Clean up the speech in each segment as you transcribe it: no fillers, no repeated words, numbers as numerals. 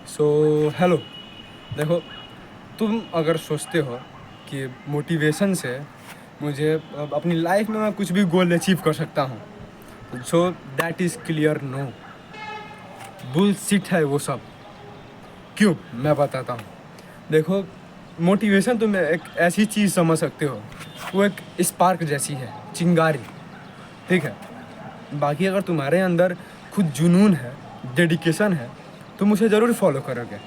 So hello. देखो, तुम अगर सोचते हो कि मोटिवेशन से मुझे अपनी लाइफ में मैं कुछ भी गोल अचीव कर सकता हूँ, so that is clear no, bullshit है वो सब। क्यों, मैं बताता हूँ। देखो, मोटिवेशन तुम एक ऐसी चीज़ समझ सकते हो, वो एक स्पार्क जैसी है, चिंगारी। ठीक है। बाकी अगर तुम्हारे अंदर खुद जुनून है, डेडिकेशन है, तुम उसे ज़रूर फॉलो करोगे।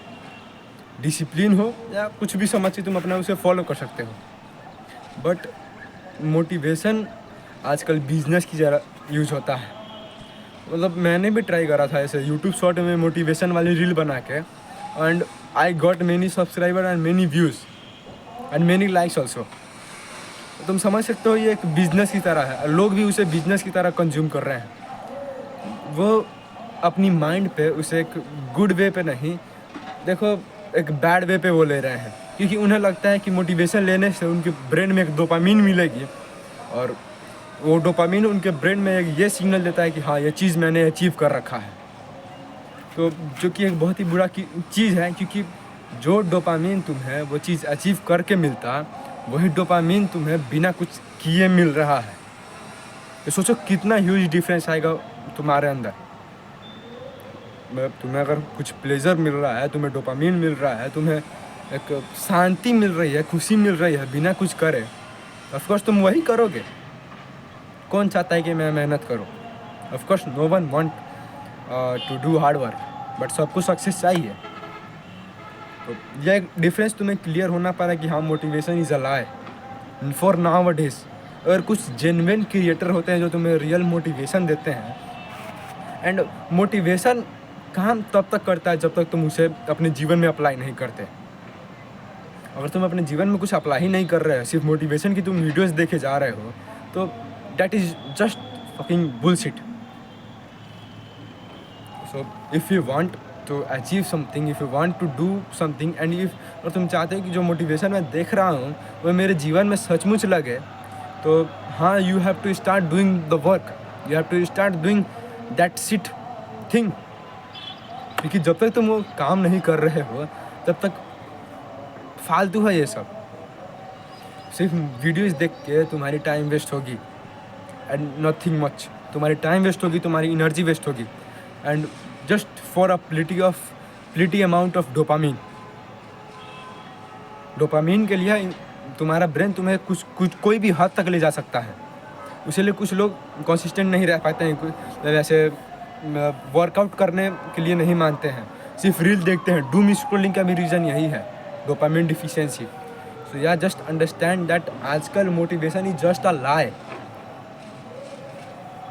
डिसिप्लिन हो या कुछ भी समझ के तुम अपना उसे फॉलो कर सकते हो। बट मोटिवेशन आजकल बिजनेस की ज़रा यूज होता है। मतलब मैंने भी ट्राई करा था ऐसे यूट्यूब शॉर्ट में मोटिवेशन वाली रील बना के, and I got many subscriber and many views and many likes also. तुम समझ सकते हो, ये एक बिजनेस की तरह है, लोग भी उसे बिजनेस की तरह कंज्यूम कर रहे हैं। वो अपनी माइंड पे उसे एक गुड वे पे नहीं, देखो, एक बैड वे पे वो ले रहे हैं, क्योंकि उन्हें लगता है कि मोटिवेशन लेने से उनके ब्रेन में एक डोपामीन मिलेगी, और वो डोपामीन उनके ब्रेन में एक ये सिग्नल देता है कि हाँ, ये चीज़ मैंने अचीव कर रखा है। तो जो कि एक बहुत ही बुरा चीज़ है, क्योंकि जो डोपामीन तुम्हें वो चीज़ अचीव करके मिलता, वही डोपामीन तुम्हें बिना कुछ किए मिल रहा है। तो सोचो कितना ह्यूज डिफरेंस आएगा तुम्हारे अंदर। तुम्हें अगर कुछ प्लेजर मिल रहा है, तुम्हें डोपामीन मिल रहा है, तुम्हें एक शांति मिल रही है, खुशी मिल रही है बिना कुछ करे, ऑफ कोर्स तुम वही करोगे। कौन चाहता है कि मैं मेहनत करूं? Of course no one want to do hard work, but सबको सक्सेस चाहिए। तो यह एक डिफरेंस तुम्हें क्लियर होना पड़ा कि हाँ, motivation is a lie for now a days. अगर कुछ जेन्युइन क्रिएटर होते हैं जो तुम्हें रियल मोटिवेशन देते हैं, एंड मोटिवेशन काम तब तक करता है जब तक तुम उसे अपने जीवन में अप्लाई नहीं करते। अगर तुम अपने जीवन में कुछ अप्लाई ही नहीं कर रहे हो, सिर्फ मोटिवेशन की तुम वीडियोस देखे जा रहे हो, तो that is just fucking bullshit. So if you want to achieve something, if you want to do something, and if और तुम चाहते हो कि जो मोटिवेशन मैं देख रहा हूँ वो मेरे जीवन में सचमुच लगे, तो हाँ, you have to start doing the work, you have to start doing that shit thing. क्योंकि जब तक तुम वो काम नहीं कर रहे हो, तब तक फालतू है ये सब। सिर्फ वीडियोस देख के तुम्हारी टाइम वेस्ट होगी, एंड नथिंग मच। तुम्हारी टाइम वेस्ट होगी, तुम्हारी एनर्जी वेस्ट होगी, and just for a paltry amount of dopamine. Dopamine के लिए तुम्हारा ब्रेन तुम्हें कुछ कोई भी हद तक ले जा सकता है। इसलिए कुछ लोग कंसिस्टेंट नहीं रह पाते हैं, वैसे वर्कआउट करने के लिए नहीं मानते हैं, सिर्फ रील देखते हैं। डूम स्क्रॉलिंग का भी रीज़न यही है, dopamine deficiency. So yeah just understand that आजकल motivation is just a lie.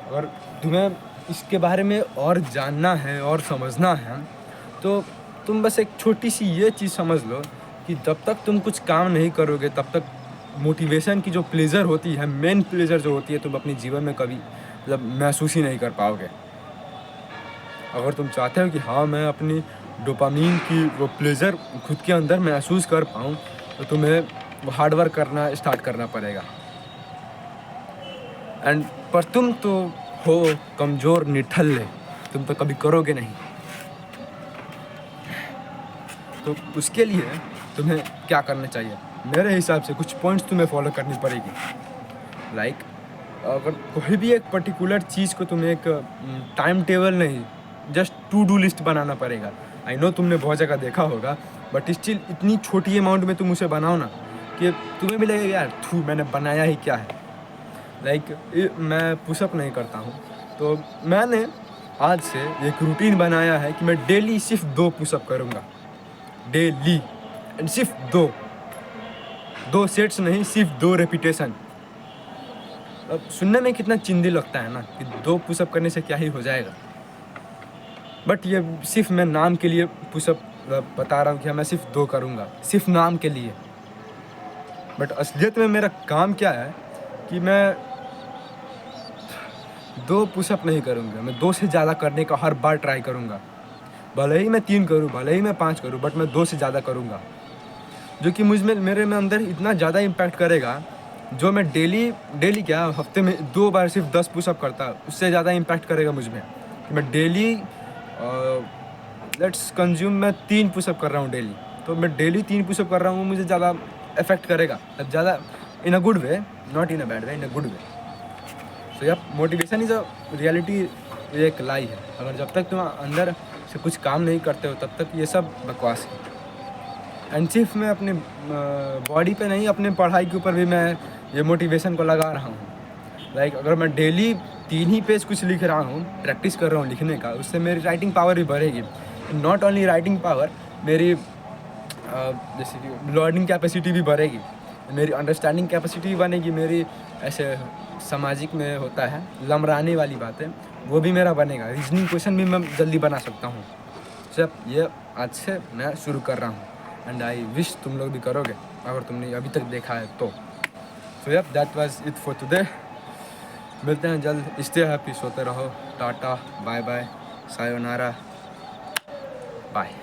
अगर तुम्हें इसके बारे में और जानना है और समझना है, तो तुम बस एक छोटी सी ये चीज़ समझ लो कि जब तक तुम कुछ काम नहीं करोगे, तब तक मोटिवेशन की जो प्लेज़र होती है, मेन प्लेज़र जो होती है, तुम अपने जीवन में कभी मतलब महसूस ही नहीं कर पाओगे। अगर तुम चाहते हो कि हाँ, मैं अपनी डोपामीन की वो प्लेज़र खुद के अंदर महसूस कर पाऊँ, तो तुम्हें वो हार्ड वर्क करना स्टार्ट करना पड़ेगा। एंड पर तुम तो हो कमज़ोर निठल्ले, तुम तो कभी करोगे नहीं। तो उसके लिए तुम्हें क्या करना चाहिए? मेरे हिसाब से कुछ पॉइंट्स तुम्हें फॉलो करनी पड़ेगी। लाइक अगर कोई भी एक पर्टिकुलर चीज़ को तुम्हें एक टाइम टेबल नहीं, जस्ट टू डू लिस्ट बनाना पड़ेगा। आई नो तुमने बहुत जगह देखा होगा, बट स्टिल इतनी छोटी अमाउंट में तुम उसे बनाओ ना कि तुम्हें भी लगेगा यार, थू, मैंने बनाया ही क्या है। लाइक मैं पुशअप नहीं करता हूँ, तो मैंने आज से एक रूटीन बनाया है कि मैं डेली सिर्फ 2 पुशअप करूँगा, डेली, एंड सिर्फ 2 सेट्स नहीं, सिर्फ 2 रेपिटेशन। अब सुनने में कितना चिंदी लगता है ना कि 2 पुशअप करने से क्या ही हो जाएगा, बट ये सिर्फ मैं नाम के लिए पुशअप बता रहा हूँ कि मैं सिर्फ 2 करूँगा, सिर्फ नाम के लिए। बट असलियत में मेरा काम क्या है कि मैं 2 पुशअप नहीं करूँगा, मैं 2 से ज़्यादा करने का हर बार ट्राई करूँगा। भले ही मैं 3 करूँ, भले ही मैं 5 करूँ, बट मैं 2 से ज़्यादा करूँगा, जो कि मुझ में मेरे में अंदर इतना ज़्यादा इम्पैक्ट करेगा। जो मैं डेली क्या, हफ्ते में 2 बार सिर्फ 10 पुशअप करता, उससे ज़्यादा इम्पैक्ट करेगा मुझ में कि मैं डेली लेट्स कंज्यूम मैं 3 पुशअप कर रहा हूँ डेली, तो मैं डेली 3 पुशअप कर रहा हूँ, मुझे ज़्यादा इफेक्ट करेगा, ज़्यादा in a good way, not in a bad way, in a good way. So yeah motivation is a reality, ये एक लाई है। अगर जब तक तुम अंदर से कुछ काम नहीं करते हो तब तक ये सब बकवास है। एंड सिर्फ मैं अपने बॉडी पे नहीं, अपने पढ़ाई के ऊपर भी मैं ये मोटिवेशन को लगा रहा हूँ। लाइक अगर मैं डेली 3 ही पेज कुछ लिख रहा हूँ, प्रैक्टिस कर रहा हूँ लिखने का, उससे मेरी राइटिंग पावर भी बढ़ेगी। नॉट ओनली राइटिंग पावर, मेरी जैसे कि लर्निंग कैपेसिटी भी बढ़ेगी, मेरी अंडरस्टैंडिंग कैपेसिटी भी बनेगी, मेरी ऐसे सामाजिक में होता है लमराने वाली बातें, वो भी मेरा बनेगा, रीजनिंग क्वेश्चन भी मैं जल्दी बना सकता हूँ। सब ये आज से मैं शुरू कर रहा हूँ, एंड आई विश तुम लोग भी करोगे अगर तुमने अभी तक देखा है तो। So yup, that was it for today. मिलते हैं जल्द, स्टे हैप्पी, सोते रहो, टाटा, बाय बाय, सायोनारा, बाय।